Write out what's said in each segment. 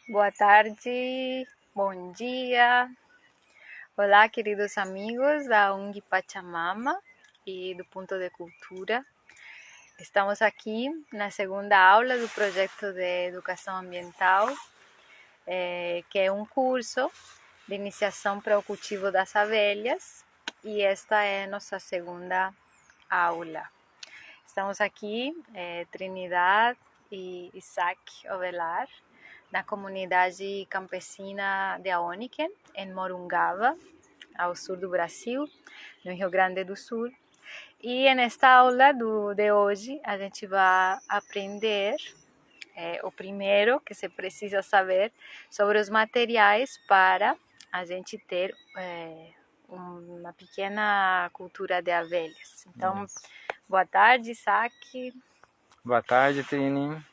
Boa tarde, bom dia. Olá, queridos amigos da ONG Pachamama e do Ponto de Cultura. Estamos aqui na segunda aula do projeto de educação ambiental, que é um curso de iniciação para o cultivo das abelhas, e esta é a nossa segunda aula. Estamos aqui, Trinidad e Isaac Ovelar, na comunidade campesina de Aoniken, em Morungava, ao sul do Brasil, no Rio Grande do Sul. E nesta aula de hoje, a gente vai aprender o primeiro que se precisa saber sobre os materiais para a gente ter uma pequena cultura de abelhas. Então, boa tarde, Isaac. Boa tarde, Trini.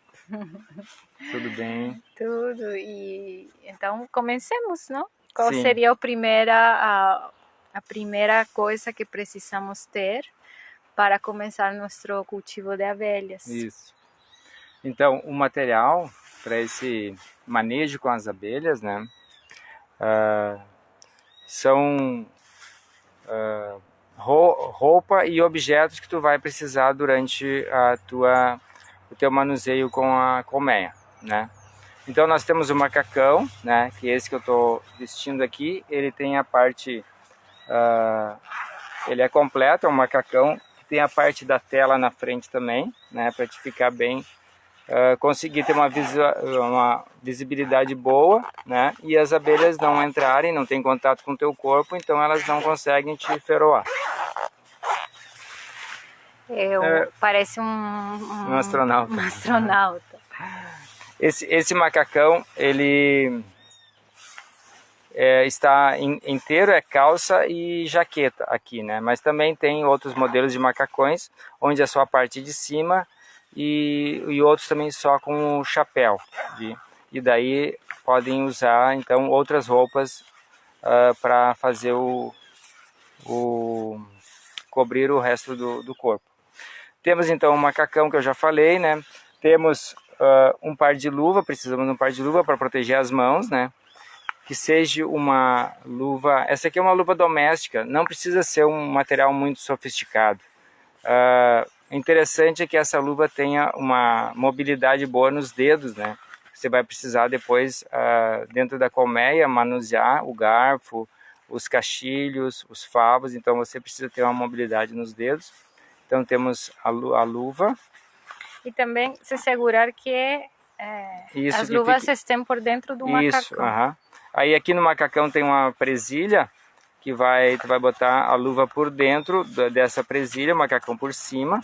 Tudo bem? Tudo. E então comecemos, não? Qual Sim. seria a primeira coisa que precisamos ter para começar nosso cultivo de abelhas? Isso. Então, o material para esse manejo com as abelhas, né, são roupa e objetos que tu vai precisar durante o teu manuseio com a colmeia, né? Então nós temos o macacão, né, que é esse que eu estou vestindo aqui. Ele tem a parte, ele é completo, é um macacão que tem a parte da tela na frente também, né, para te ficar bem, conseguir ter uma visibilidade boa, né, e as abelhas não entrarem, não tem contato com o teu corpo, então elas não conseguem te feroar. Parece um astronauta. Um astronauta. Esse macacão, ele está inteiro, é calça e jaqueta aqui, né? Mas também tem outros modelos de macacões, onde é só a parte de cima e outros também só com o chapéu. E daí podem usar, então, outras roupas para fazer cobrir o resto do corpo. Temos, então, o macacão que eu já falei, né? Temos um par de luva, precisamos de um par de luva para proteger as mãos, né? Que seja uma luva, essa aqui é uma luva doméstica, não precisa ser um material muito sofisticado. Interessante é que essa luva tenha uma mobilidade boa nos dedos, né? Você vai precisar depois, dentro da colmeia, manusear o garfo, os cachilhos, os favos, então você precisa ter uma mobilidade nos dedos. Então temos a luva. E também se assegurar que as luvas estejam por dentro do macacão. Aí aqui no macacão tem uma presilha, que tu vai botar a luva por dentro dessa presilha, o macacão por cima,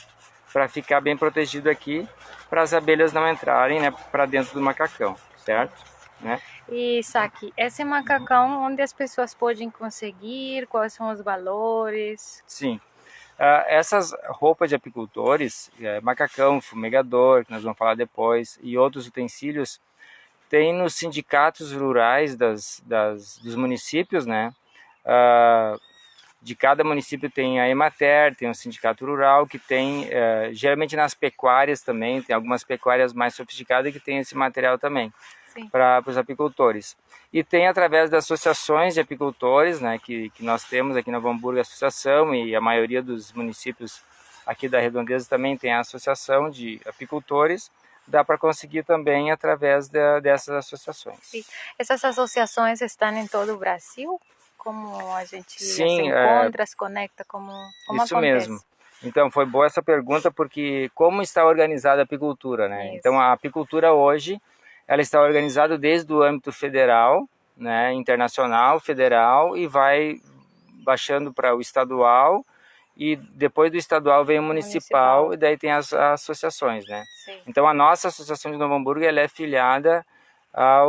para ficar bem protegido aqui, para as abelhas não entrarem, né, para dentro do macacão, certo? Né? E Isaac, esse macacão, onde as pessoas podem conseguir, quais são os valores? Sim. Essas roupas de apicultores, macacão, fumegador, que nós vamos falar depois, e outros utensílios, tem nos sindicatos rurais dos municípios, né? De cada município tem a Emater, tem um sindicato rural que tem, geralmente nas pecuárias também, tem algumas pecuárias mais sofisticadas que tem esse material também para os apicultores. E tem através das associações de apicultores, né, que nós temos aqui na Novo Hamburgo a associação, e a maioria dos municípios aqui da Redondeza também tem a associação de apicultores. Dá para conseguir também através dessas associações. Sim. Essas associações estão em todo o Brasil? Como a gente se encontra, se conecta, como isso acontece? Mesmo. Então foi boa essa pergunta, porque como está organizada a apicultura, né? Isso. Então a apicultura hoje, ela está organizada desde o âmbito federal, né, internacional, federal, e vai baixando para o estadual, e depois do estadual vem o municipal, e daí tem as associações, né? Sim. Então a nossa associação de Novo Hamburgo, ela é filiada à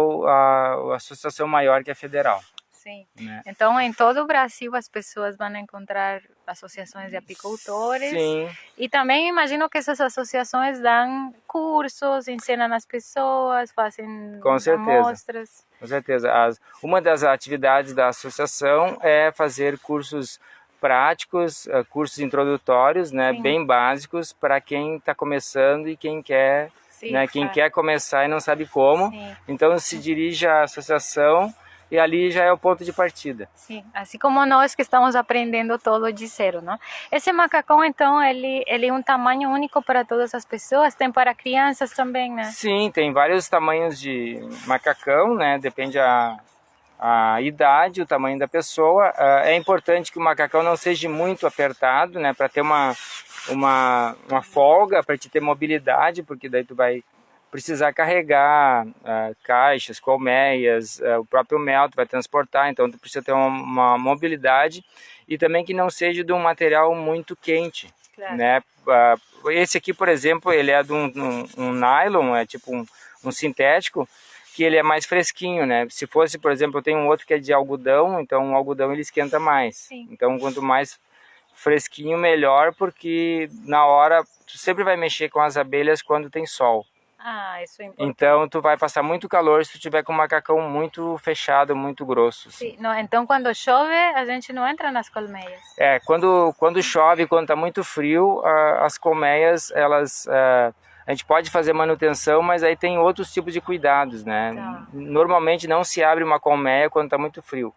associação maior, que é federal. Sim. Né? Então em todo o Brasil as pessoas vão encontrar associações de apicultores. Sim. E também imagino que essas associações dão cursos, ensinam as pessoas, fazem amostras. Com certeza. Uma das atividades da associação é fazer cursos práticos, cursos introdutórios, né, bem básicos para quem está começando e quem quer né? Quem quer começar e não sabe como, então se dirige à associação e ali já é o ponto de partida. Sim, assim como nós que estamos aprendendo todo de zero, não? Esse macacão, então, ele é um tamanho único para todas as pessoas? Tem para crianças também, né? Sim, tem vários tamanhos de macacão, né? Depende a idade, o tamanho da pessoa. É importante que o macacão não seja muito apertado, né? Para ter uma folga, para te ter mobilidade, porque daí tu vai precisar carregar caixas, colmeias, o próprio mel tu vai transportar, então tu precisa ter uma mobilidade e também que não seja de um material muito quente, né? Esse aqui, por exemplo, ele é de um nylon, é tipo um sintético, que ele é mais fresquinho, né? Se fosse, por exemplo, eu tenho um outro que é de algodão, então o algodão ele esquenta mais. Sim. Então quanto mais fresquinho, melhor, porque na hora tu sempre vai mexer com as abelhas quando tem sol. Isso é importante. Então tu vai passar muito calor se tu tiver com um macacão muito fechado, muito grosso. Assim. Sim. Não, então quando chove a gente não entra nas colmeias. Quando chove, quando está muito frio, as colmeias, elas a gente pode fazer manutenção, mas aí tem outros tipos de cuidados, né? Tá. Normalmente não se abre uma colmeia quando está muito frio.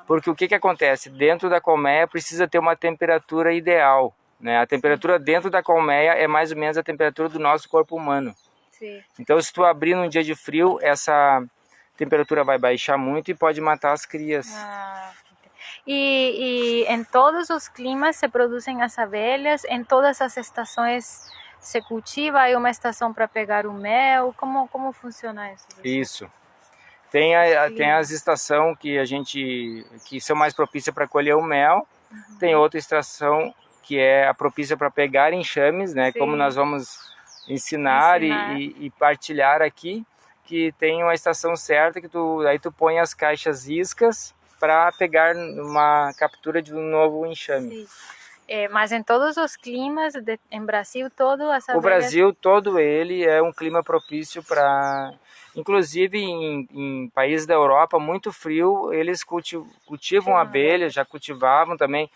Porque o que acontece? Dentro da colmeia precisa ter uma temperatura ideal, né? A temperatura dentro da colmeia é mais ou menos a temperatura do nosso corpo humano. Sim. Então, se tu abrir num dia de frio, essa temperatura vai baixar muito e pode matar as crias. E em todos os climas se produzem as abelhas, em todas as estações se cultiva, aí uma estação para pegar o mel, como funciona isso? Isso. Tem as estações que são mais propícias para colher o mel, tem outra estação que é a propícia para pegar enxames, né? Sim. Como nós vamos ensinar. E partilhar aqui, que tem uma estação certa que aí tu põe as caixas iscas para pegar uma captura de um novo enxame. Sim. Mas em todos os climas, em Brasil todo, as abelhas... O Brasil todo ele é um clima propício para... Inclusive em países da Europa muito frio, eles cultivam abelhas, já cultivavam também.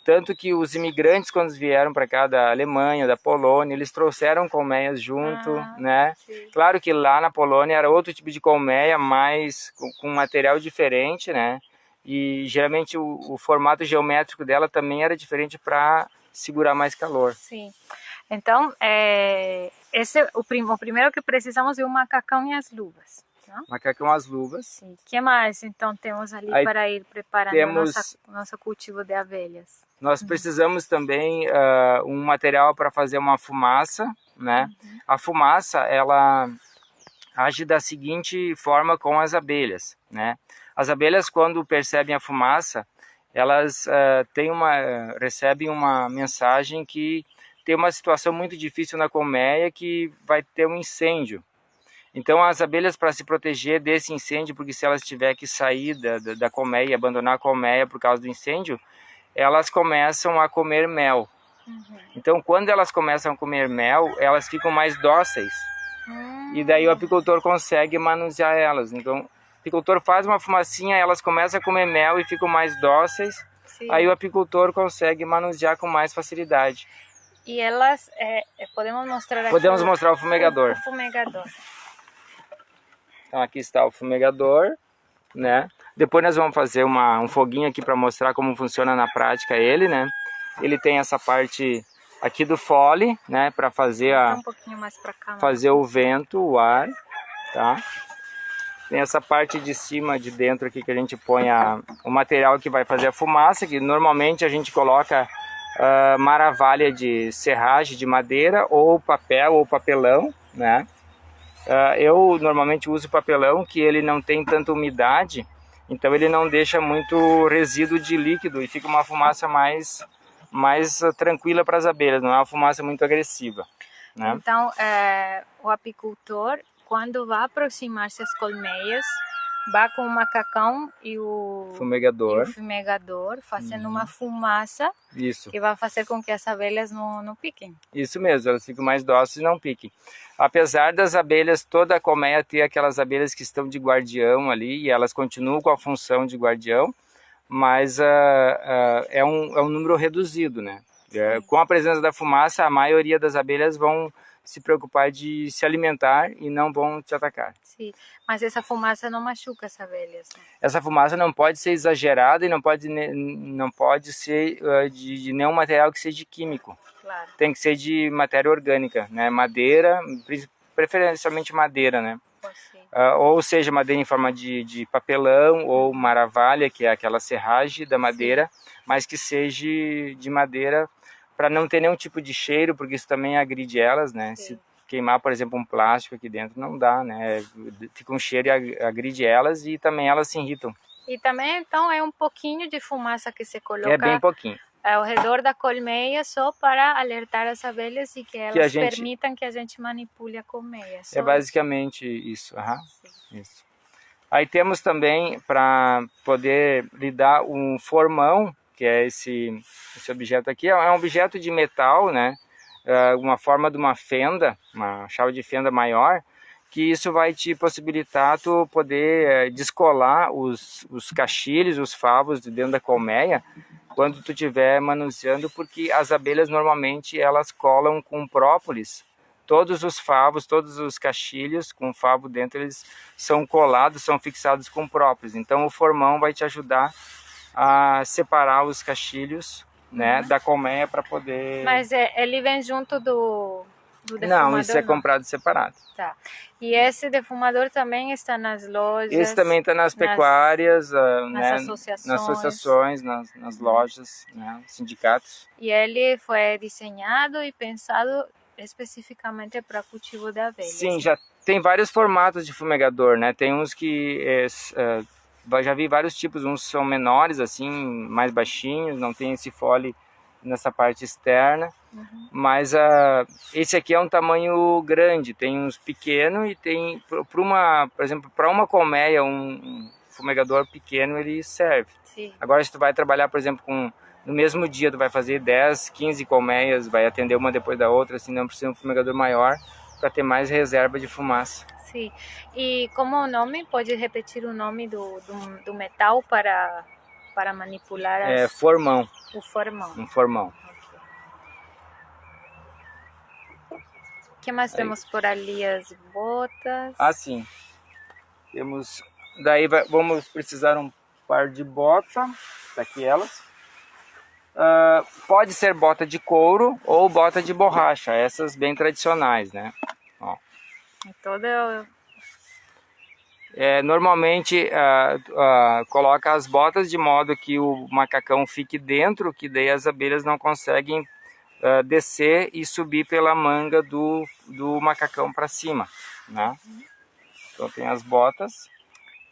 Tanto que os imigrantes, quando vieram para cá da Alemanha, da Polônia, eles trouxeram colmeias junto, né? Sim. Claro que lá na Polônia era outro tipo de colmeia, mas com material diferente, né? E geralmente o formato geométrico dela também era diferente para segurar mais calor. Sim. Então, o primeiro que precisamos é o macacão e as luvas. Não? Macacão, as luvas. O que mais, então, temos ali para ir preparando nosso cultivo de abelhas? Nós precisamos também um material para fazer uma fumaça, né? A fumaça, ela age da seguinte forma com as abelhas, né? As abelhas, quando percebem a fumaça, elas recebem uma mensagem que tem uma situação muito difícil na colmeia, que vai ter um incêndio. Então as abelhas, para se proteger desse incêndio, porque se elas tiverem que sair da colmeia e abandonar a colmeia por causa do incêndio, elas começam a comer mel. Então quando elas começam a comer mel, elas ficam mais dóceis. E daí o apicultor consegue manusear elas. Então o apicultor faz uma fumacinha, elas começam a comer mel e ficam mais dóceis. Sim. Aí o apicultor consegue manusear com mais facilidade. E elas, podemos mostrar aqui? Podemos mostrar o fumegador. O fumegador. Então aqui está o fumegador, né? Depois nós vamos fazer um foguinho aqui para mostrar como funciona na prática ele, né? Ele tem essa parte aqui do fole, né? Para fazer um pouquinho mais para cá, fazer o vento, o ar, tá? Tem essa parte de cima, de dentro aqui, que a gente põe o material que vai fazer a fumaça, que normalmente a gente coloca maravalha de serragem de madeira, ou papel ou papelão, né? Eu normalmente uso papelão, que ele não tem tanta umidade, então ele não deixa muito resíduo de líquido e fica uma fumaça mais tranquila para as abelhas, não é uma fumaça muito agressiva, né? Então, o apicultor, quando vai aproximar-se às colmeias, vai com o macacão e o fumegador, fazendo uma fumaça. Isso. Que vai fazer com que as abelhas não piquem. Isso mesmo, elas ficam mais dóceis e não piquem. Apesar das abelhas, toda a colmeia ter aquelas abelhas que estão de guardião ali, e elas continuam com a função de guardião, mas é um número reduzido, né? Com a presença da fumaça, a maioria das abelhas vão se preocupar de se alimentar e não vão te atacar. Sim, mas essa fumaça não machuca as abelhas, né? Essa fumaça não pode ser exagerada e não pode ser de nenhum material que seja químico. Claro. Tem que ser de matéria orgânica, né? Madeira, preferencialmente madeira, né? Ou seja, madeira em forma de papelão ou maravalha, que é aquela serragem da madeira, mas que seja de madeira para não ter nenhum tipo de cheiro, porque isso também agride elas, né? Se queimar, por exemplo, um plástico aqui dentro, não dá, né? Fica um cheiro e agride elas e também elas se irritam. E também, então, é um pouquinho de fumaça que se coloca... É bem pouquinho. Ao redor da colmeia, só para alertar as abelhas e que elas permitam que a gente manipule a colmeia. É basicamente isso. Isso. Aí temos também, para poder lidar, um formão, que é esse objeto aqui. É um objeto de metal, né? Uma forma de uma fenda, uma chave de fenda maior, que isso vai te possibilitar tu poder descolar os caixilhos, os favos de dentro da colmeia, quando tu estiver manuseando, porque as abelhas normalmente elas colam com própolis. Todos os favos, todos os caixilhos com favo dentro, eles são colados, são fixados com própolis. Então o formão vai te ajudar a separar os caixilhos, né, da colmeia para poder... Mas ele vem junto do defumador? Não, isso é comprado separado. Tá. E esse defumador também está nas lojas? Esse também está nas pecuárias, nas associações, nas lojas, né, sindicatos. E ele foi desenhado e pensado especificamente para cultivo de abelhas? Sim, já tem vários formatos de fumegador, né? Tem uns que já vi vários tipos, uns são menores, assim, mais baixinhos, não tem esse fole nessa parte externa, mas esse aqui é um tamanho grande, tem uns pequenos e tem, por exemplo, para uma colmeia, um fumegador pequeno ele serve. Sim. Agora se tu vai trabalhar, por exemplo, no mesmo dia tu vai fazer 10, 15 colmeias, vai atender uma depois da outra, assim, não precisa um fumegador maior para ter mais reserva de fumaça. Sim. E como o nome, pode repetir o nome do metal para manipular formão. O formão. Um formão. O que mais temos por ali? As botas. Sim. Temos... Daí vamos precisar um par de bota, daqui elas. Pode ser bota de couro ou bota de borracha, essas bem tradicionais, né? Ó. Normalmente coloca as botas de modo que o macacão fique dentro, que daí as abelhas não conseguem descer e subir pela manga do macacão para cima, né? Então tem as botas.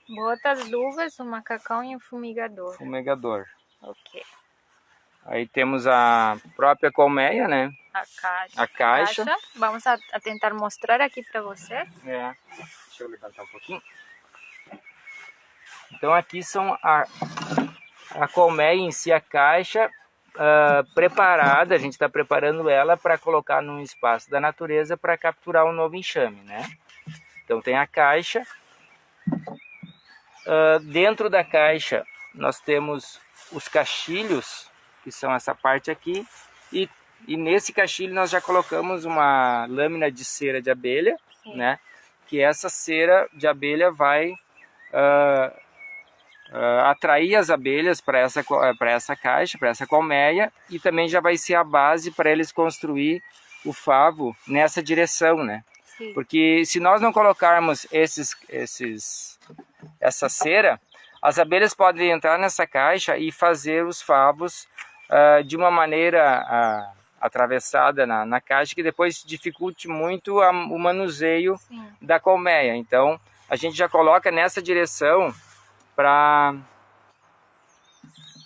Botas, luvas, o macacão e o fumigador. Fumigador. Ok. Aí temos a própria colmeia, né? A caixa. Vamos a tentar mostrar aqui para você. Deixa eu levantar um pouquinho. Então aqui são a colmeia em si, a caixa preparada. A gente está preparando ela para colocar num espaço da natureza para capturar um novo enxame, né? Então tem a caixa. Dentro da caixa nós temos os caixilhos, que são essa parte aqui, e nesse caixilho nós já colocamos uma lâmina de cera de abelha, né? Que essa cera de abelha vai atrair as abelhas para essa caixa, para essa colmeia, e também já vai ser a base para eles construir o favo nessa direção, né? Sim. Porque se nós não colocarmos essa cera, as abelhas podem entrar nessa caixa e fazer os favos de uma maneira atravessada na caixa, que depois dificulte muito o manuseio da colmeia. Então a gente já coloca nessa direção para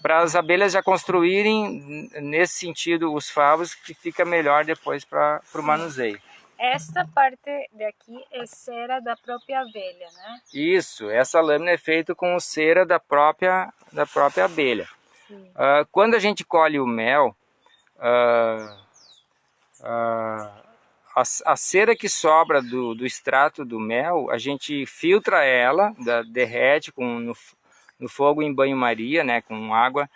as abelhas já construírem nesse sentido os favos, que fica melhor depois para o manuseio. Essa parte daqui é cera da própria abelha, né? Isso, essa lâmina é feita com cera da própria abelha. Quando a gente colhe o mel, a cera que sobra do extrato do mel, a gente filtra ela, derrete no fogo em banho-maria, né, com água,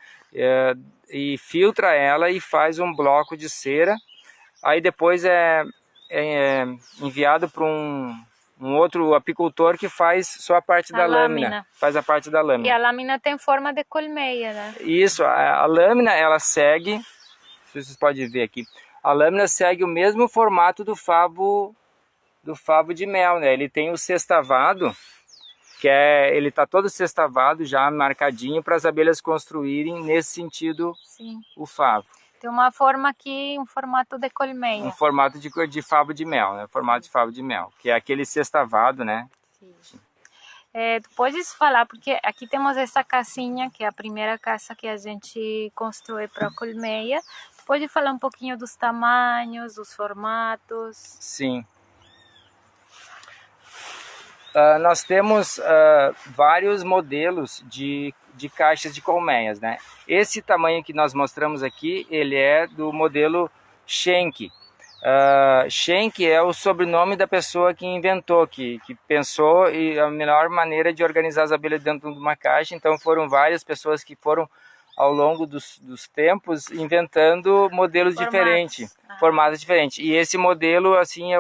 e filtra ela e faz um bloco de cera. Aí depois enviado para um outro apicultor que faz só a parte da lâmina. Faz a parte da lâmina. E a lâmina tem forma de colmeia, né? Isso, a lâmina ela segue, vocês podem ver aqui, a lâmina segue o mesmo formato do favo de mel, né? Ele tem o sextavado, ele está todo sextavado já marcadinho para as abelhas construírem nesse sentido. Sim. O favo. Tem uma forma aqui, um formato de colmeia. Um formato de favo de mel, né? Formato de favo de mel, que é aquele sextavado, né? Sim. Tu podes falar, porque aqui temos essa casinha, que é a primeira casa que a gente constrói para a colmeia. Pode falar um pouquinho dos tamanhos, dos formatos? Sim. Nós temos vários modelos de caixas de colmeias, né? Esse tamanho que nós mostramos aqui, ele é do modelo Schenck. Schenck é o sobrenome da pessoa que inventou, que pensou a melhor maneira de organizar as abelhas dentro de uma caixa. Então foram várias pessoas que foram ao longo dos tempos inventando modelos diferentes, formatos diferentes. E esse modelo assim é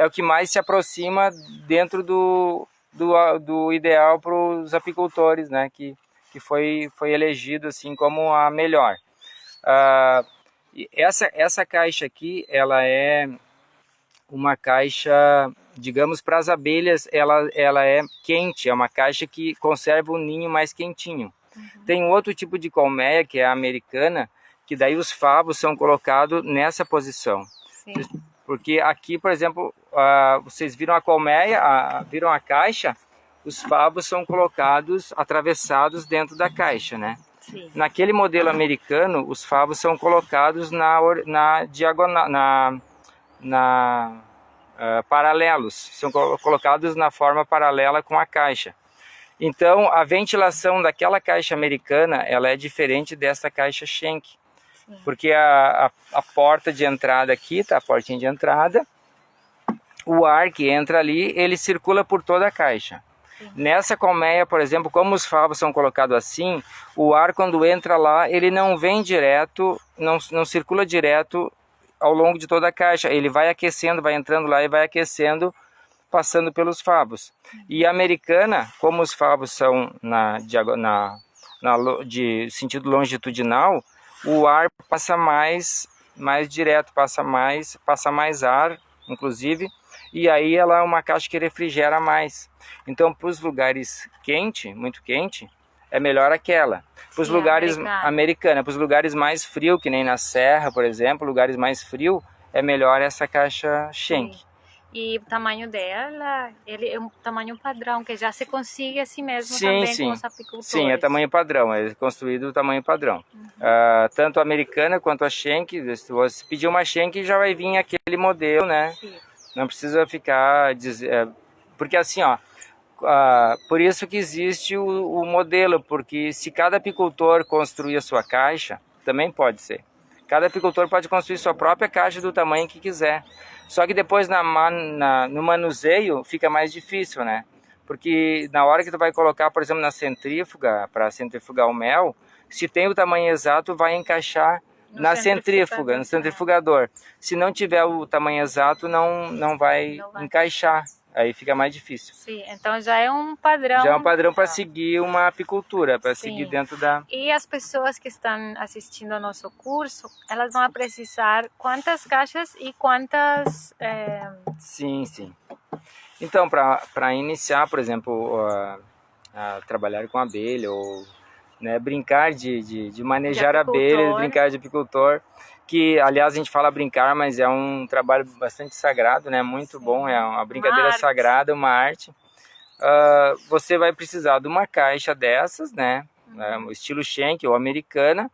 o que mais se aproxima dentro do ideal para os apicultores, né? Que foi elegido assim como a melhor. Essa caixa aqui, ela é uma caixa, digamos, para as abelhas, ela é quente, é uma caixa que conserva o ninho mais quentinho. Tem outro tipo de colmeia, que é a americana, que daí os favos são colocados nessa posição. Sim. Porque aqui, por exemplo, vocês viram a colmeia, viram a caixa, os favos são colocados atravessados dentro da caixa, né? Sim. Naquele modelo americano, os favos são colocados na diagonal, paralelos, são colocados na forma paralela com a caixa. Então, a ventilação daquela caixa americana, ela é diferente dessa caixa Schenck. Sim. Porque a porta de entrada aqui, tá? A portinha de entrada, o ar que entra ali, ele circula por toda a caixa. Sim. Nessa colmeia, por exemplo, como os favos são colocados assim, o ar quando entra lá, ele não vem direto, não circula direto ao longo de toda a caixa. Ele vai aquecendo, vai entrando lá e vai aquecendo, passando pelos favos. E a americana, como os favos são de sentido longitudinal, o ar passa mais direto, passa mais ar, inclusive, e aí ela é uma caixa que refrigera mais. Então, para os lugares muito quente, é melhor aquela. Para os lugares americana, para os lugares mais frios, que nem na serra, por exemplo, lugares mais frios, é melhor essa caixa Schenck. Sim. E o tamanho dela, ele é um tamanho padrão, que já se consegue assim mesmo também com os apicultores. Sim, é tamanho padrão, é construído o tamanho padrão. Tanto a americana quanto a Schenck, se você pedir uma Schenck já vai vir aquele modelo, né? Sim. Não precisa ficar... porque assim, ó, por isso que existe o modelo, porque se cada apicultor construir a sua caixa, também pode ser. Cada apicultor pode construir sua própria caixa do tamanho que quiser. Só que depois no manuseio fica mais difícil, né? Porque na hora que tu vai colocar, por exemplo, na centrífuga, para centrifugar o mel, se tem o tamanho exato, vai encaixar na centrífuga, no centrifugador. Se não tiver o tamanho exato, não vai encaixar. Aí fica mais difícil. Sim, então já é um padrão. Já é um padrão para seguir uma apicultura, para seguir dentro da... E as pessoas que estão assistindo ao nosso curso, elas vão precisar quantas caixas e quantas... Sim. Então, para iniciar, por exemplo, a trabalhar com abelha, ou né, brincar de manejar abelha, brincar de apicultor, que aliás a gente fala brincar, mas é um trabalho bastante sagrado, né? Muito bom, é uma brincadeira sagrada, uma arte. Você vai precisar de uma caixa dessas, né? Estilo Schenck ou americana,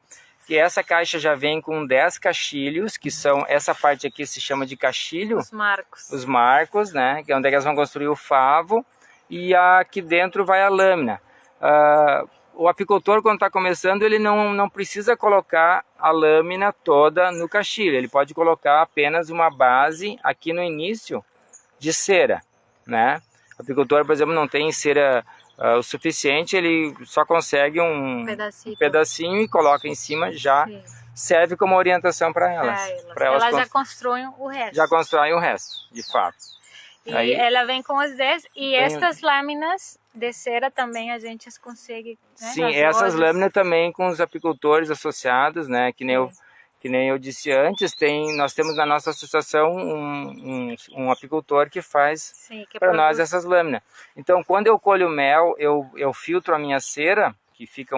que essa caixa já vem com 10 caixilhos, que são, essa parte aqui se chama de caixilho. Os marcos, né? Que é onde elas vão construir o favo, e aqui dentro vai a lâmina. O apicultor, quando está começando, ele não precisa colocar a lâmina toda no caixilho. Ele pode colocar apenas uma base aqui no início de cera, né? O apicultor, por exemplo, não tem cera o suficiente, ele só consegue um pedacinho e coloca em cima já serve como orientação para elas. Elas já constroem o resto. Já constroem o resto, de fato. E aí, ela vem com os 10 e estas lâminas de cera também a gente as consegue, né? Sim, essas lâminas também com os apicultores associados, né? Que nem eu disse antes, nós temos na nossa associação um apicultor que faz para nós essas lâminas. Então, quando eu colho mel, eu filtro a minha cera, que fica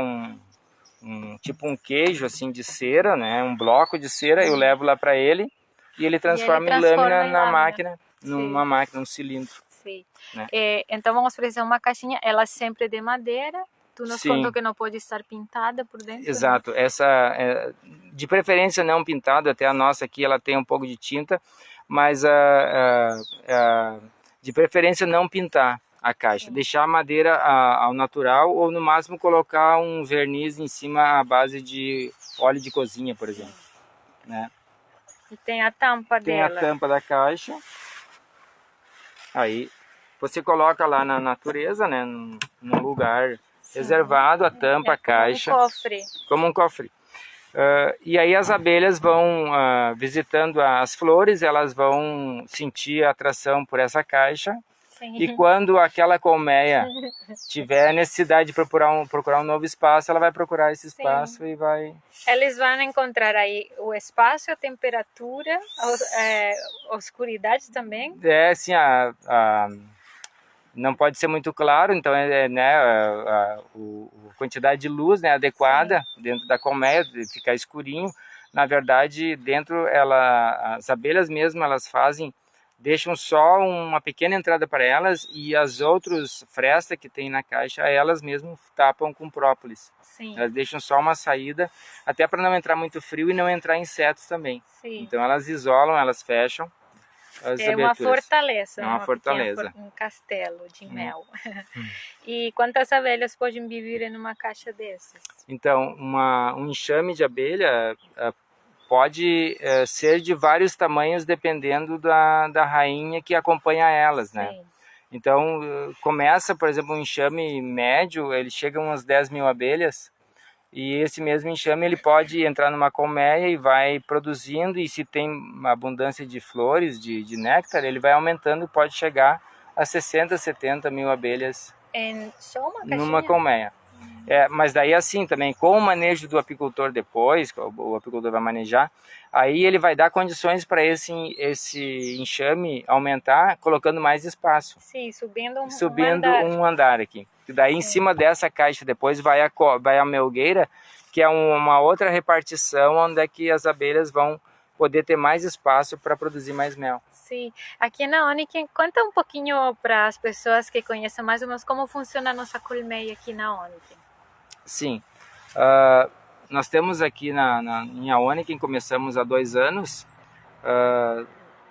tipo um queijo assim de cera, né? Um bloco de cera, eu levo lá para ele e ele transforma em lâmina na máquina, numa máquina, num cilindro. Sim. Né? Então vamos fazer uma caixinha, ela sempre de madeira. Tu nos contou que não pode estar pintada por dentro. Exato, né? De preferência não pintada, até a nossa aqui ela tem um pouco de tinta, mas de preferência não pintar a caixa, deixar a madeira ao natural ou no máximo colocar um verniz em cima à base de óleo de cozinha, por exemplo. Né? E tem a tampa dela. Tem a tampa da caixa. Aí você coloca lá na natureza, né, num lugar reservado, a tampa, a caixa. Como um cofre. E aí as abelhas vão visitando as flores, elas vão sentir a atração por essa caixa. Sim. E quando aquela colmeia tiver necessidade de procurar um novo espaço, ela vai procurar esse espaço. Sim. E vai... Eles vão encontrar aí o espaço, a temperatura, a oscuridade também? Sim, não pode ser muito claro, então né, a quantidade de luz, né, adequada. Sim. Dentro da colmeia, ficar escurinho. Na verdade, dentro as abelhas mesmo, elas deixam só uma pequena entrada para elas e as outras frestas que tem na caixa, elas mesmo tapam com própolis. Sim. Elas deixam só uma saída, até para não entrar muito frio e não entrar insetos também. Sim. Então elas isolam, elas fecham. Uma fortaleza. É uma fortaleza. Um castelo de mel. E quantas abelhas podem viver em uma caixa dessas? Então, um enxame de abelha pode ser de vários tamanhos dependendo da rainha que acompanha elas, né? Sim. Então, começa, por exemplo, um enxame médio, ele chega a umas 10 mil abelhas, e esse mesmo enxame ele pode entrar numa colmeia e vai produzindo, e se tem uma abundância de flores, de néctar, ele vai aumentando e pode chegar a 60, 70 mil abelhas numa colmeia. Mas daí assim também, com o manejo do apicultor depois, o apicultor vai manejar, aí ele vai dar condições para esse enxame aumentar, colocando mais espaço. Sim, subindo um andar aqui. E daí em cima dessa caixa depois vai a melgueira, que é uma outra repartição onde é que as abelhas vão poder ter mais espaço para produzir mais mel. Sim, aqui na Oniken, conta um pouquinho para as pessoas que conhecem mais ou menos como funciona a nossa colmeia aqui na Oniken. Sim, nós temos aqui em Aoniken, começamos há 2 anos,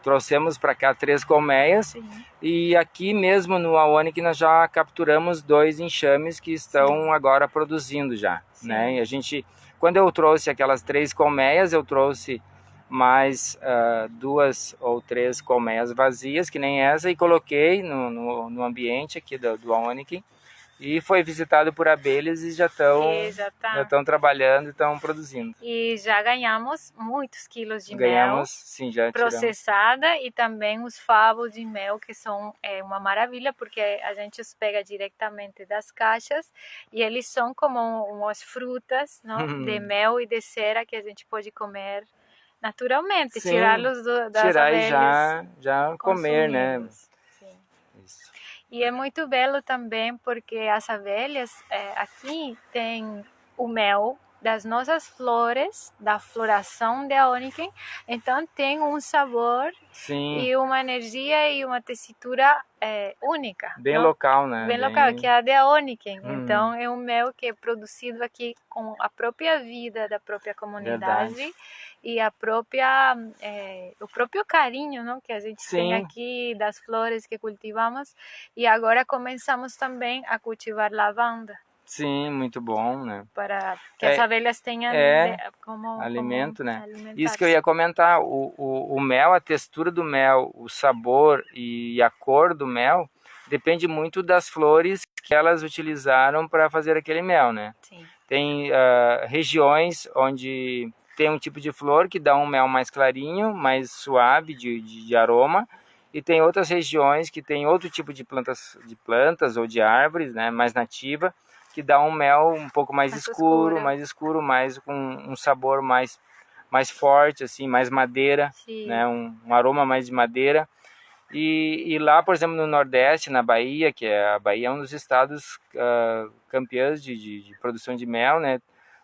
trouxemos para cá 3 colmeias. Sim. E aqui mesmo no Aoniken nós já capturamos 2 enxames que estão Sim. agora produzindo já. Né? E quando eu trouxe aquelas 3 colmeias, eu trouxe mais 2 ou 3 colmeias vazias, que nem essa, e coloquei no ambiente aqui do Aoniken. E foi visitado por abelhas e já estão trabalhando e estão produzindo. E já ganhamos muitos quilos de mel sim, já processada tiramos. E também os favos de mel, que são uma maravilha, porque a gente os pega diretamente das caixas e eles são como umas frutas, não? De mel e de cera que a gente pode comer naturalmente, tirá-los das abelhas. E já comer, né? E é muito belo também porque as abelhas aqui têm o mel das nossas flores, da floração de Aoniken, então tem um sabor Sim. e uma energia e uma tessitura única. Bem local, né? Bem local, que é a de Aoniken. Então é um mel que é produzido aqui com a própria vida da própria comunidade. Verdade. E o próprio carinho, não, que a gente Sim. tem aqui das flores que cultivamos. E agora começamos também a cultivar lavanda. Sim, muito bom, né? Para que as abelhas tenham como alimento, né? Isso que eu ia comentar, o mel, a textura do mel, o sabor e a cor do mel depende muito das flores que elas utilizaram para fazer aquele mel, né? Sim. Tem regiões onde tem um tipo de flor que dá um mel mais clarinho, mais suave de aroma, e tem outras regiões que tem outro tipo de plantas ou de árvores, né, mais nativa, que dá um mel um pouco mais escuro, mais com um sabor mais forte, assim, mais madeira, né, um aroma mais de madeira. E lá, por exemplo, no Nordeste, na Bahia, a Bahia é um dos estados campeões de produção de mel, né?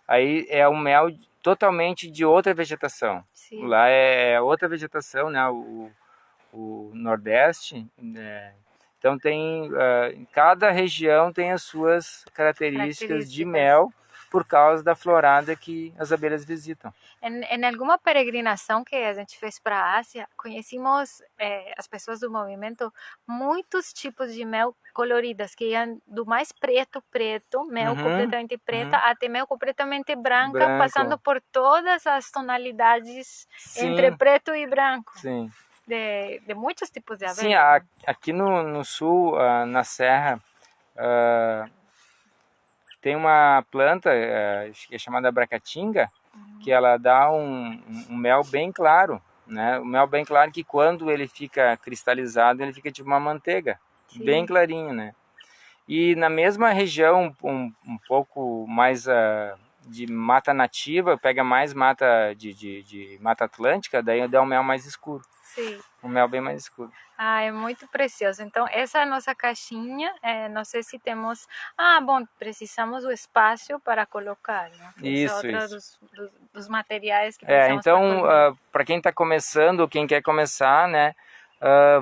Aí é um mel totalmente de outra vegetação. Sim. Lá é outra vegetação, né? O Nordeste, né? Então em cada região tem as suas características de mel por causa da florada que as abelhas visitam. Em alguma peregrinação que a gente fez para a Ásia, conhecemos as pessoas do movimento, muitos tipos de mel coloridas, que iam do mais preto, mel completamente preta, até mel completamente branco, passando por todas as tonalidades entre preto e branco. Sim. De muitos tipos de abelhas. Sim, aqui no sul, na serra, tem uma planta que é chamada bracatinga, que ela dá um mel bem claro, né? Um mel bem claro que quando ele fica cristalizado, ele fica tipo uma manteiga, bem clarinho, né? E na mesma região, um pouco mais de mata nativa, pega mais mata de mata atlântica, daí dá um mel mais escuro. Sim. Um mel bem mais escuro. É muito precioso. Então, essa é a nossa caixinha. Não sei se temos... bom, precisamos do espaço para colocar, né? Isso, é outro dos materiais que precisamos. Então, para quem está começando, ou quem quer começar, né,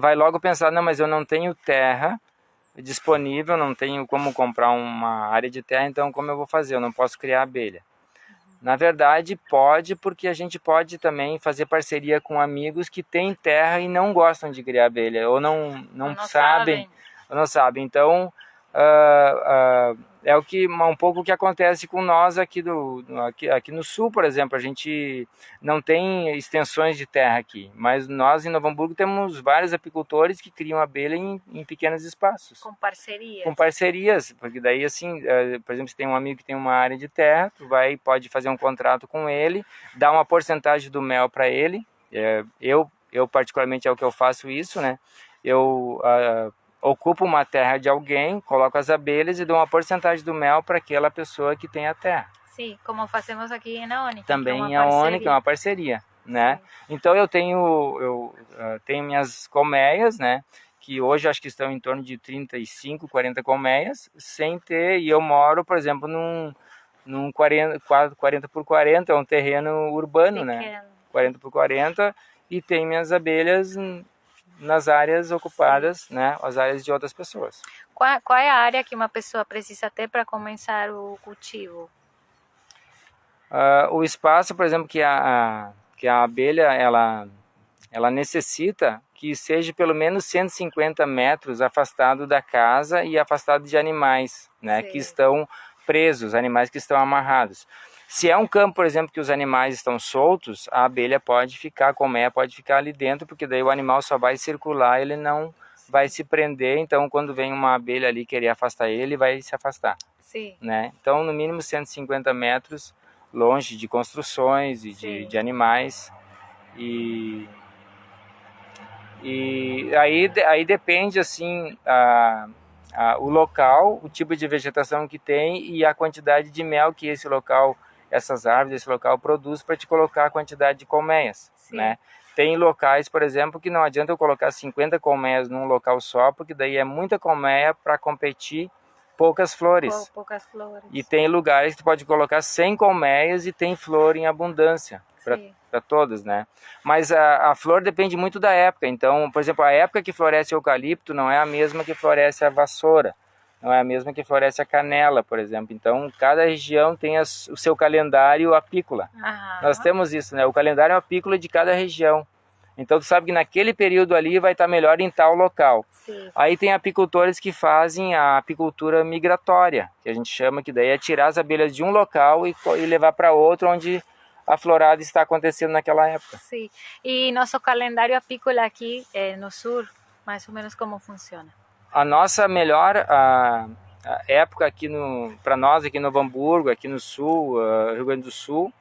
vai logo pensar, não, mas eu não tenho terra disponível, não tenho como comprar uma área de terra, então como eu vou fazer? Eu não posso criar abelha. Na verdade, pode, porque a gente pode também fazer parceria com amigos que têm terra e não gostam de criar abelha, ou não sabem. Ou não sabem. Então, é um pouco o que acontece com nós aqui no sul, por exemplo. A gente não tem extensões de terra aqui, mas nós em Novo Hamburgo temos vários apicultores que criam abelha em pequenos espaços. Com parcerias. Com parcerias, porque daí assim, por exemplo, se tem um amigo que tem uma área de terra, pode fazer um contrato com ele, dar uma porcentagem do mel para ele. Eu particularmente é o que eu faço isso, né? Eu ocupo uma terra de alguém, coloco as abelhas e dou uma porcentagem do mel para aquela pessoa que tem a terra. Sim, como fazemos aqui em Aônica. Também em Aônica é uma parceria, né? Sim. Então eu tenho minhas colmeias, né? Que hoje acho que estão em torno de 35, 40 colmeias, e eu moro, por exemplo, num 40 por 40, é um terreno urbano, pequeno, né? 40 por 40, e tem minhas abelhas nas áreas ocupadas, né, as áreas de outras pessoas. Qual é a área que uma pessoa precisa ter para começar o cultivo? O espaço, por exemplo, que a abelha ela necessita que seja pelo menos 150 metros afastado da casa e afastado de animais, né, que estão presos, animais que estão amarrados. Se é um campo, por exemplo, que os animais estão soltos, a abelha pode ficar, a colmeia pode ficar ali dentro, porque daí o animal só vai circular, ele não vai se prender, então quando vem uma abelha ali querer afastar ele vai se afastar. Sim. Né? Então, no mínimo 150 metros, longe de construções e de animais. E aí depende, assim, o local, o tipo de vegetação que tem e a quantidade de mel que essas árvores desse local produz para te colocar a quantidade de colmeias, né? Tem locais, por exemplo, que não adianta eu colocar 50 colmeias num local só, porque daí é muita colmeia para competir poucas flores. Poucas flores. E tem lugares que tu pode colocar 100 colmeias e tem flor em abundância para todas, né? Mas a flor depende muito da época. Então, por exemplo, a época que floresce o eucalipto não é a mesma que floresce a vassoura. Não é a mesma que floresce a canela, por exemplo. Então, cada região tem o seu calendário apícola. Nós temos isso, né? O calendário apícola de cada região. Então, tu sabe que naquele período ali vai estar melhor em tal local. Sim. Aí tem apicultores que fazem a apicultura migratória, que a gente chama, que daí é tirar as abelhas de um local e levar para outro, onde a florada está acontecendo naquela época. Sim. E nosso calendário apícola aqui no sul, mais ou menos como funciona? A nossa melhor época aqui para nós aqui no Novo Hamburgo, aqui no sul, Rio Grande do Sul,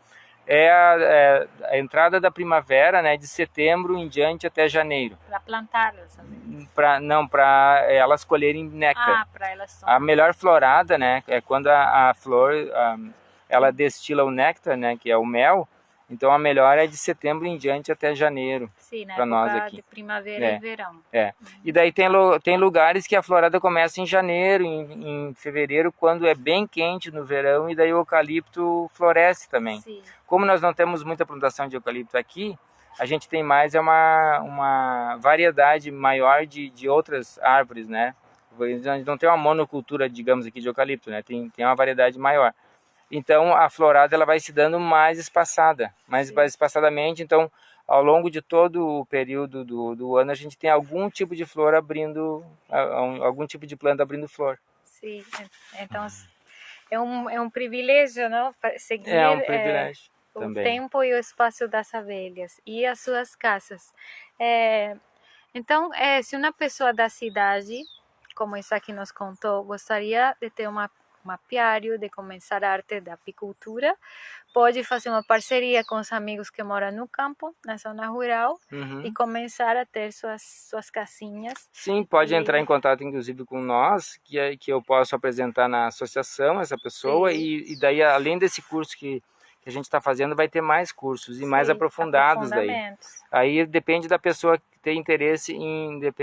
É a entrada da primavera, né, de setembro em diante até janeiro. Para plantá-las? Para elas colherem néctar. Ah, para elas A melhor florada, né, é quando a flor ela destila o néctar, né, que é o mel. Então a melhor é de setembro em diante até janeiro. Sim, na para nós época aqui. de primavera e verão. E daí tem lugares que a florada começa em janeiro, em fevereiro, quando é bem quente no verão, e daí o eucalipto floresce também. Sim. Como nós não temos muita plantação de eucalipto aqui, a gente tem mais uma variedade maior de outras árvores, né? A gente não tem uma monocultura, digamos aqui, de eucalipto, né? Tem uma variedade maior. Então a florada ela vai se dando mais espaçada, mais espaçadamente. Então ao longo de todo o período do ano a gente tem algum tipo de flor abrindo, algum tipo de planta abrindo flor. Sim, então é um privilégio, não? Seguir um privilégio o tempo e o espaço das abelhas e as suas casas. Então, se uma pessoa da cidade, como essa que nos contou, gostaria de ter um apiário, de começar a arte da apicultura, pode fazer uma parceria com os amigos que moram no campo, na zona rural, e começar a ter suas casinhas. Sim, pode entrar em contato inclusive com nós, que eu posso apresentar na associação essa pessoa, e daí além desse curso que a gente está fazendo, vai ter mais cursos e mais aprofundados daí. Aí depende da pessoa que tem interesse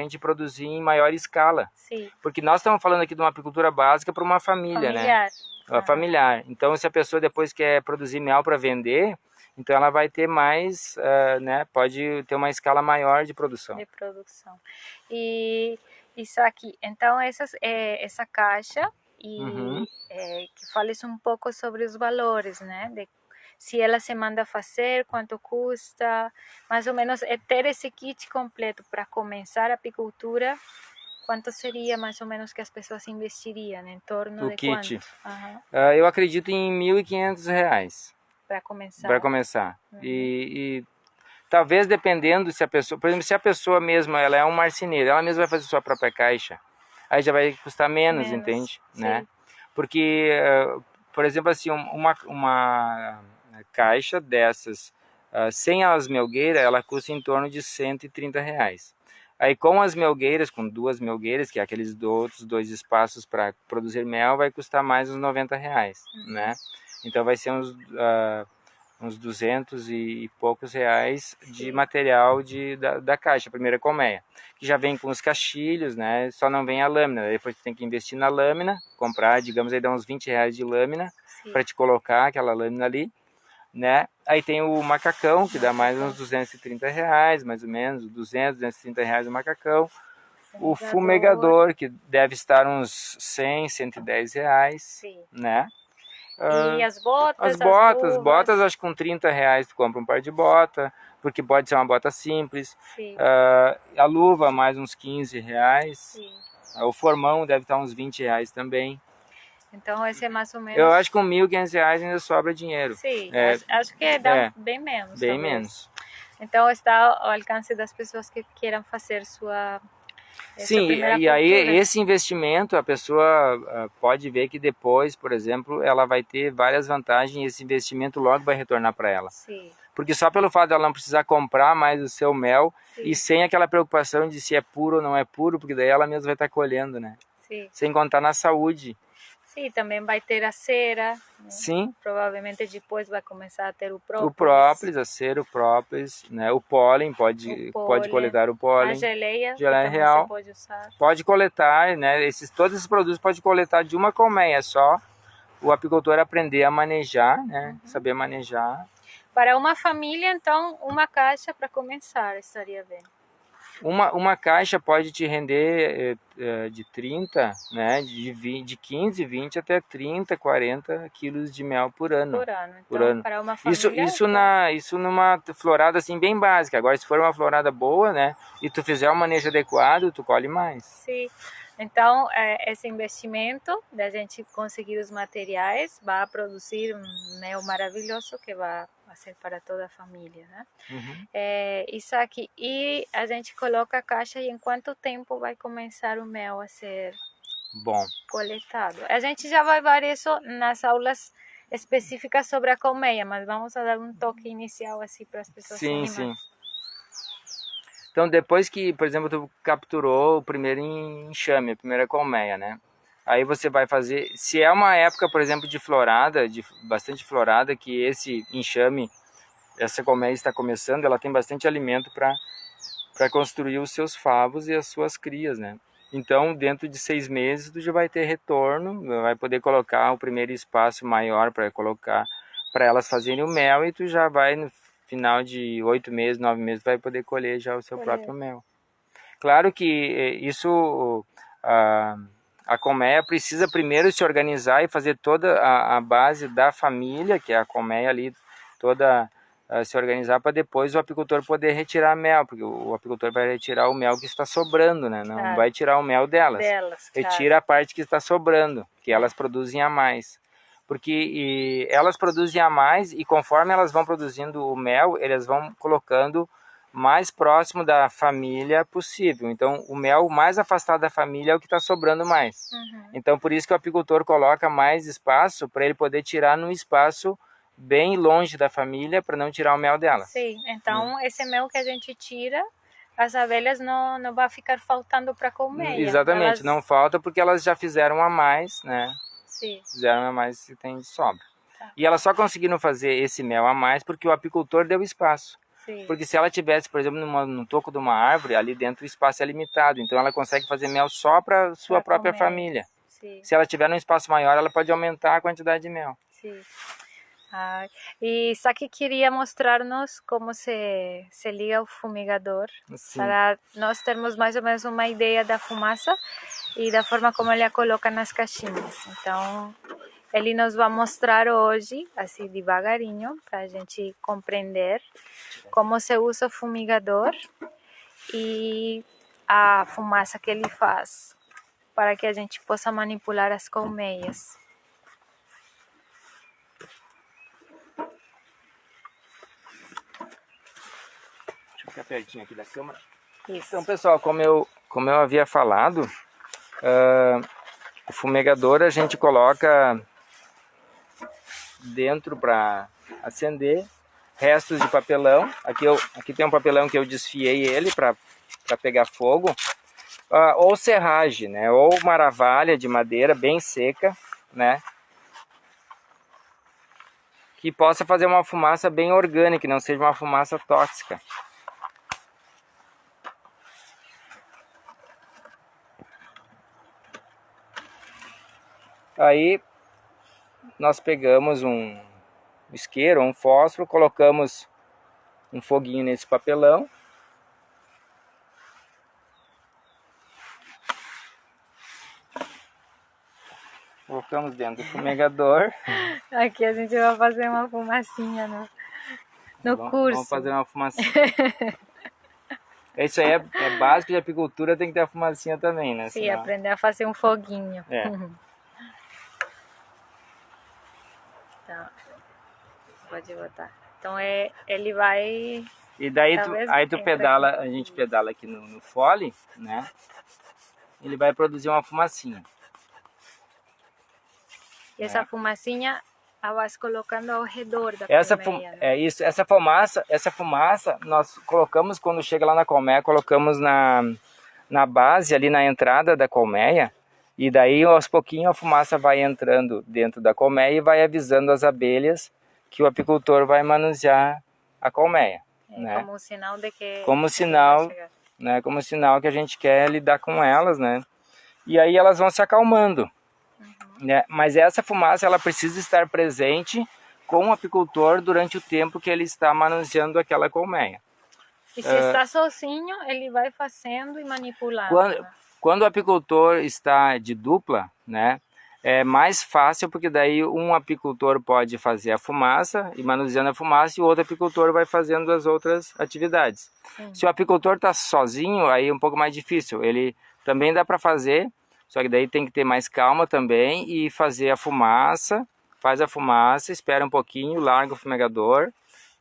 de produzir em maior escala. Sim. Porque nós estamos falando aqui de uma apicultura básica para uma família, familiar, né? Familiar. Então, se a pessoa depois quer produzir mel para vender, então ela vai ter mais, né? Pode ter uma escala maior de produção. E isso aqui, então essa caixa que fales um pouco sobre os valores, né? Se ela se manda fazer, quanto custa, mais ou menos ter esse kit completo para começar a apicultura. Quanto seria mais ou menos que as pessoas investiriam? Em torno de kit. Quanto? Eu acredito em R$ 1.500. Para começar. Para começar. E talvez dependendo se a pessoa, por exemplo, se a pessoa mesma ela é um marceneiro, ela mesma vai fazer sua própria caixa, aí já vai custar menos. Entende? Né? Porque, por exemplo, assim, uma caixa dessas, sem as melgueiras, ela custa em torno de R$ 130. Aí com as melgueiras, com 2 melgueiras, que é aqueles outros 2 espaços para produzir mel, vai custar mais uns R$ 90, né? Então vai ser uns 200 e poucos reais de material da caixa, a primeira colmeia, que já vem com os caixilhos, né? Só não vem a lâmina, depois você tem que investir na lâmina, comprar, digamos, aí dá uns R$ 20 de lâmina para te colocar aquela lâmina ali, né? Aí tem o macacão, que dá mais uns R$ 230, mais ou menos, R$ 230 o macacão. O fumegador, que deve estar uns R$ 100, R$ 110, né? E as botas? As botas acho que com R$ 30 tu compra um par de bota, porque pode ser uma bota simples. A luva mais uns R$ 15. O formão deve estar uns R$ 20 também. Então esse é mais ou menos... Eu acho que com R$ 1.500 ainda sobra dinheiro. Sim, acho que dá bem menos. Bem menos. Então está ao alcance das pessoas que queiram fazer sua... Sim, e aí esse investimento a pessoa pode ver que depois, por exemplo, ela vai ter várias vantagens e esse investimento logo vai retornar para ela. Sim. Porque só pelo fato de ela não precisar comprar mais o seu mel e sem aquela preocupação de se é puro ou não é puro, porque daí ela mesma vai estar colhendo, né? Sim. Sem contar na saúde. Sim, também vai ter a cera. Né? Sim. Provavelmente depois vai começar a ter o própolis. O própolis, a cera, o própolis, né? O pólen, pode coletar o pólen. A geleia real. Você pode usar. Pode coletar, né? Todos esses produtos pode coletar de uma colmeia só. O apicultor aprender a manejar, né? Saber manejar. Para uma família, então, uma caixa para começar estaria bem. Uma caixa pode te render de 30, né, de 15, 20 até 30, 40 quilos de mel por ano. Por ano. Para uma família, isso numa florada assim bem básica. Agora, se for uma florada boa, né, e tu fizer um manejo adequado, tu colhe mais. Sim. Então, esse investimento da gente conseguir os materiais vai produzir um mel maravilhoso que vai ser para toda a família, né? Isso aqui. E a gente coloca a caixa e em quanto tempo vai começar o mel a ser coletado? A gente já vai ver isso nas aulas específica sobre a colmeia, mas vamos dar um toque inicial assim para as pessoas se Sim, animarem. sim. Então, depois que, por exemplo, tu capturou o primeiro enxame, a primeira colmeia, né? Aí você vai fazer, se é uma época, por exemplo, de florada, de bastante florada, que esse enxame, essa colmeia está começando, ela tem bastante alimento para construir os seus favos e as suas crias, né? Então, dentro de 6 meses, tu já vai ter retorno, vai poder colocar o primeiro espaço maior para colocar, para elas fazerem o mel, e tu já vai no final de 8 meses, 9 meses, vai poder colher já o seu próprio mel. Claro que isso, a colmeia precisa primeiro se organizar e fazer toda a base da família, que é a colmeia ali, toda se organizar para depois o apicultor poder retirar mel, porque o apicultor vai retirar o mel que está sobrando, né? Não Claro. vai tirar o mel delas. Retira a parte que está sobrando, que elas produzem a mais. Porque elas produzem a mais e conforme elas vão produzindo o mel, elas vão colocando mais próximo da família possível. Então, o mel mais afastado da família é o que está sobrando mais. Então, por isso que o apicultor coloca mais espaço para ele poder tirar no espaço bem longe da família para não tirar o mel dela. Sim, então esse mel que a gente tira, as abelhas não vai ficar faltando para colmeia. Exatamente, não falta porque elas já fizeram a mais, né? Sim. Fizeram a mais que tem de sobra. E elas só conseguiram fazer esse mel a mais porque o apicultor deu espaço. Sim. Porque se ela tivesse, por exemplo, no toco de uma árvore, ali dentro o espaço é limitado, então ela consegue fazer mel só para sua própria família. Sim. Se ela tiver num espaço maior, ela pode aumentar a quantidade de mel. Sim. E Saki queria mostrar-nos como se liga o fumigador. Sim. Para nós termos mais ou menos uma ideia da fumaça e da forma como ele a coloca nas caixinhas. Então, ele nos vai mostrar hoje, assim devagarinho, para a gente compreender como se usa o fumigador e a fumaça que ele faz, para que a gente possa manipular as colmeias. Deixa eu ficar pertinho aqui da câmera. Isso. Então, pessoal, como eu havia falado, o fumigador a gente coloca dentro para acender restos de papelão. Aqui tem um papelão que eu desfiei ele para pegar fogo, ou serragem, né? Ou maravalha de madeira bem seca, né? Que possa fazer uma fumaça bem orgânica, que não seja uma fumaça tóxica. Aí nós pegamos um isqueiro, um fósforo, colocamos um foguinho nesse papelão. Colocamos dentro do fumigador. Aqui a gente vai fazer uma fumacinha no curso. Vamos fazer uma fumacinha. Isso aí é básico de apicultura, tem que ter a fumacinha também, né? Sim, senão... aprender a fazer um foguinho. É. Tá. Pode botar. Então ele vai... E daí tu pedala, a gente pedala aqui no fole, né? Ele vai produzir uma fumacinha. E essa fumacinha a vai colocando ao redor da colmeia, né? É isso, essa fumaça nós colocamos quando chega lá na colmeia, colocamos na base ali na entrada da colmeia, e daí aos pouquinhos a fumaça vai entrando dentro da colmeia e vai avisando as abelhas que o apicultor vai manusear a colmeia, né? Como um sinal de que como sinal que a gente quer lidar com elas, né? E aí elas vão se acalmando. Né? Mas essa fumaça ela precisa estar presente com o apicultor durante o tempo que ele está manuseando aquela colmeia. E se está sozinho, ele vai fazendo e manipulando. Quando o apicultor está de dupla, né, é mais fácil, porque daí um apicultor pode fazer a fumaça e manuseando a fumaça, e o outro apicultor vai fazendo as outras atividades. Sim. Se o apicultor está sozinho, aí é um pouco mais difícil. Ele também dá para fazer, só que daí tem que ter mais calma também e fazer a fumaça, faz a fumaça, espera um pouquinho, larga o fumigador,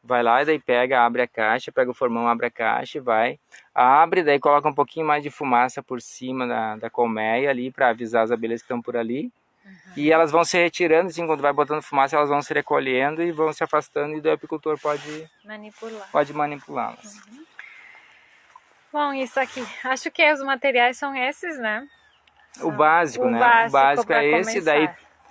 vai lá e daí abre a caixa, pega o formão, abre a caixa e vai. Abre, daí coloca um pouquinho mais de fumaça por cima da colmeia ali para avisar as abelhas que estão por ali. E elas vão se retirando, assim, quando vai botando fumaça, elas vão se recolhendo e vão se afastando, e o apicultor pode manipulá-las. Bom, isso aqui, acho que os materiais são esses, né? O básico, né? O básico é esse, daí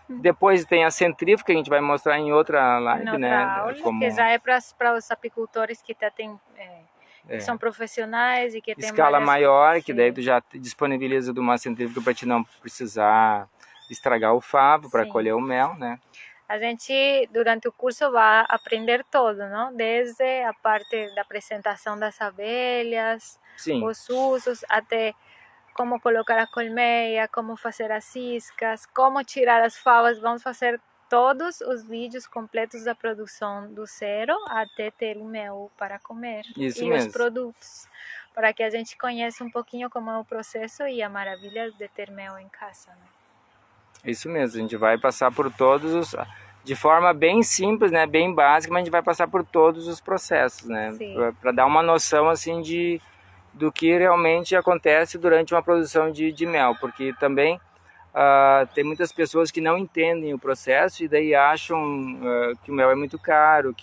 depois tem a centrífuga, que a gente vai mostrar em outra live, né? Aula, que já é para os apicultores que que são profissionais e que tem escala maior, que daí tu já disponibiliza de uma centrífuga para te não precisar estragar o favo para colher o mel, né? A gente, durante o curso, vai aprender todo, não? Desde a parte da apresentação das abelhas, os usos, até como colocar a colmeia, como fazer as iscas, como tirar as favas. Vamos fazer todos os vídeos completos da produção do zero até ter o mel para comer. Isso e mesmo. Os produtos, para que a gente conheça um pouquinho como é o processo e a maravilha de ter mel em casa, né? Isso mesmo, a gente vai passar por todos os... De forma bem simples, né, bem básica, mas a gente vai passar por todos os processos, né? Para dar uma noção, assim, do que realmente acontece durante uma produção de mel, porque também tem muitas pessoas que não entendem o processo e daí acham que o mel é muito caro,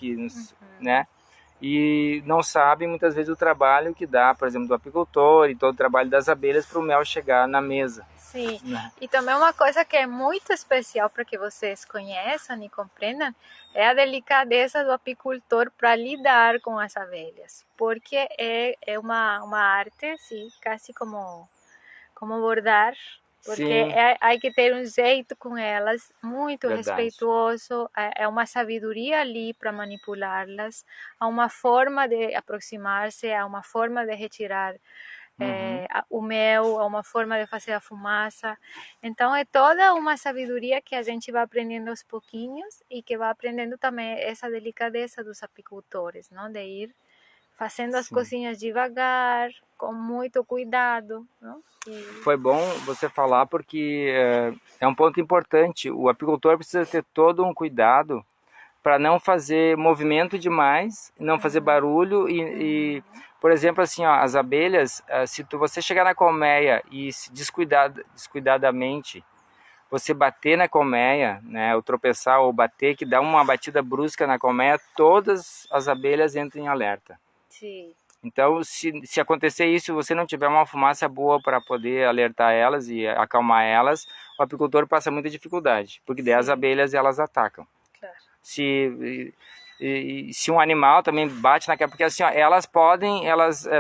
né? E não sabem muitas vezes o trabalho que dá, por exemplo, do apicultor e todo o trabalho das abelhas para o mel chegar na mesa. Sim, e também uma coisa que é muito especial para que vocês conheçam e compreendam é a delicadeza do apicultor para lidar com as abelhas, porque é uma arte, assim, quase como bordar, porque há que ter um jeito com elas muito respeitoso, é uma sabedoria ali para manipulá-las, há uma forma de aproximar-se, há uma forma de retirar o mel, uma forma de fazer a fumaça. Então é toda uma sabedoria que a gente vai aprendendo aos pouquinhos e que vai aprendendo também essa delicadeza dos apicultores, não? De ir fazendo as coisinhas devagar, com muito cuidado, não? Foi bom você falar porque é um ponto importante. O apicultor precisa ter todo um cuidado para não fazer movimento demais, não fazer barulho e por exemplo, assim, ó, as abelhas, se você chegar na colmeia e se descuidadamente você bater na colmeia, né, ou tropeçar ou bater, que dá uma batida brusca na colmeia, todas as abelhas entram em alerta. Sim. Então, se acontecer isso, você não tiver uma fumaça boa para poder alertar elas e acalmar elas, o apicultor passa muita dificuldade, porque daí as abelhas elas atacam. Claro. Se um animal também bate naquela, porque assim, ó, elas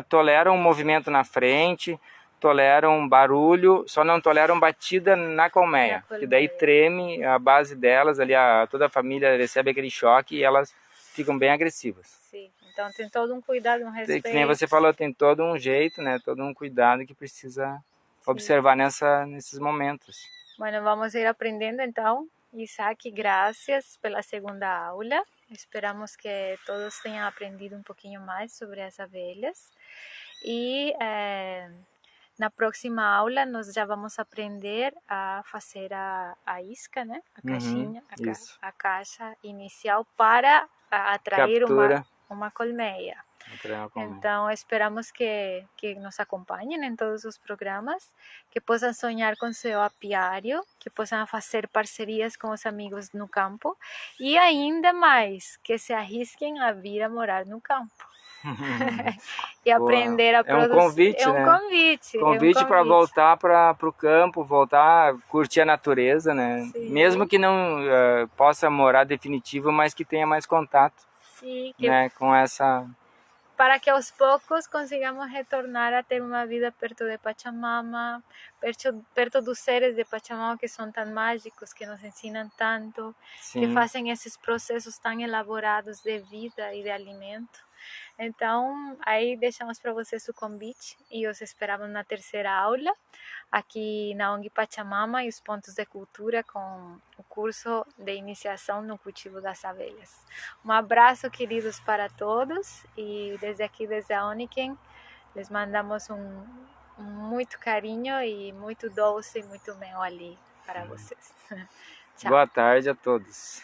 toleram um movimento na frente, toleram barulho, só não toleram batida na colmeia, que daí treme a base delas, ali toda a família recebe aquele choque e elas ficam bem agressivas. Sim, então tem todo um cuidado, um respeito. Que nem você falou, tem todo um jeito, né, todo um cuidado que precisa observar nesses momentos. Bueno, vamos ir aprendendo então. Isaac, graças pela segunda aula. Esperamos que todos tenham aprendido um pouquinho mais sobre as abelhas. E na próxima aula nós já vamos aprender a fazer a isca, né? A caixinha, a caixa inicial para atrair uma colmeia. Então esperamos que nos acompanhem em todos os programas, que possam sonhar com seu apiário, que possam fazer parcerias com os amigos no campo e ainda mais, que se arrisquem a vir a morar no campo. E aprender a produzir. É um convite, Convite para voltar para o campo, voltar a curtir a natureza, né? Sim. Mesmo que não possa morar definitivo, mas que tenha mais contato. Sim, né? Com essa... Para que aos poucos consigamos retornar a ter uma vida perto de Pachamama, perto dos seres de Pachamama que são tão mágicos, que nos ensinam tanto, que fazem esses processos tão elaborados de vida e de alimento. Então, aí deixamos para vocês o convite e os esperamos na terceira aula, aqui na ONG Pachamama e os pontos de cultura com o curso de iniciação no cultivo das abelhas. Um abraço, queridos, para todos e desde aqui, desde a Oniken, les mandamos muito carinho e muito doce e muito mel ali para vocês. Tchau. Boa tarde a todos.